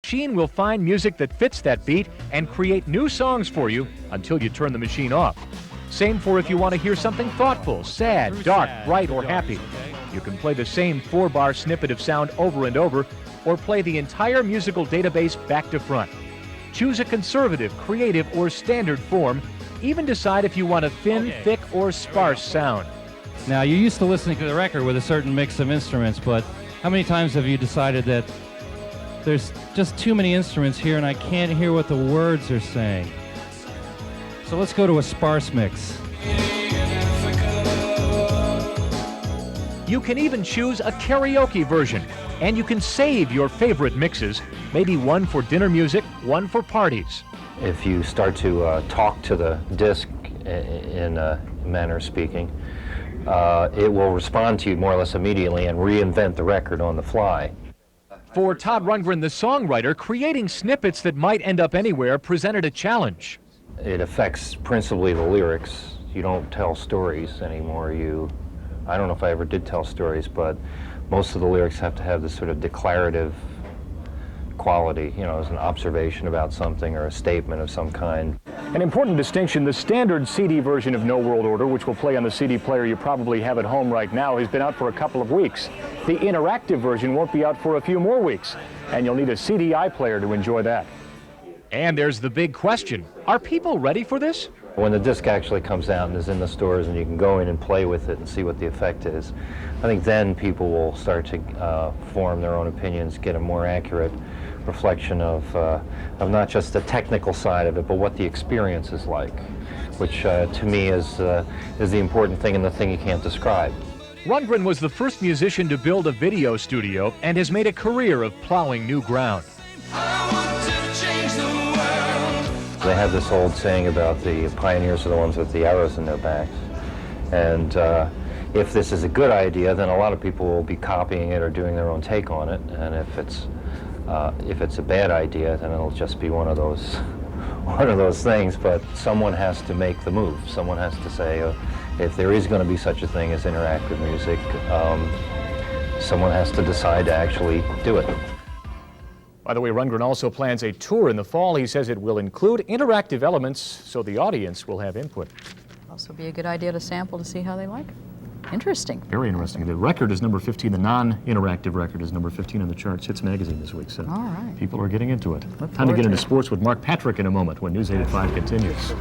machine will find music that fits that beat and create new songs for you until you turn the machine off. Same for if you want to hear something thoughtful, sad, dark, bright, or happy. You can play the same 4-bar snippet of sound over and over, or play the entire musical database back to front. Choose a conservative, creative, or standard form. Even decide if you want a thin, thick, or sparse sound. Now, you're used to listening to the record with a certain mix of instruments, but how many times have you decided that there's just too many instruments here and I can't hear what the words are saying? So let's go to a sparse mix. You can even choose a karaoke version, and you can save your favorite mixes, maybe one for dinner music, one for parties. If you start to talk to the disc in a manner of speaking, it will respond to you more or less immediately and reinvent the record on the fly. For Todd Rundgren, the songwriter, creating snippets that might end up anywhere presented a challenge. It affects principally the lyrics. You don't tell stories anymore. I don't know if I ever did tell stories, but most of the lyrics have to have this sort of declarative quality, you know, as an observation about something or a statement of some kind. An important distinction, the standard CD version of No World Order, which will play on the CD player you probably have at home right now, has been out for a couple of weeks. The interactive version won't be out for a few more weeks, and you'll need a CDI player to enjoy that. And there's the big question. Are people ready for this? When the disc actually comes out and is in the stores and you can go in and play with it and see what the effect is, I think then people will start to form their own opinions, get a more accurate reflection of not just the technical side of it, but what the experience is like, which to me is the important thing and the thing you can't describe. Rundgren was the first musician to build a video studio and has made a career of plowing new ground. They have this old saying about the pioneers are the ones with the arrows in their backs. And if this is a good idea, then a lot of people will be copying it or doing their own take on it. And if it's a bad idea, then it'll just be one of those things. But someone has to make the move. Someone has to say, if there is going to be such a thing as interactive music, someone has to decide to actually do it. By the way, Rundgren also plans a tour in the fall. He says it will include interactive elements so the audience will have input. Also be a good idea to sample to see how they like it. Interesting. Very interesting. The record is number 15. The non-interactive record is number 15 on the charts. Hits Magazine this week. So all right. People are getting into it. Look Time to get into it. sports with Mark Patrick in a moment when News 8 at 5 continues.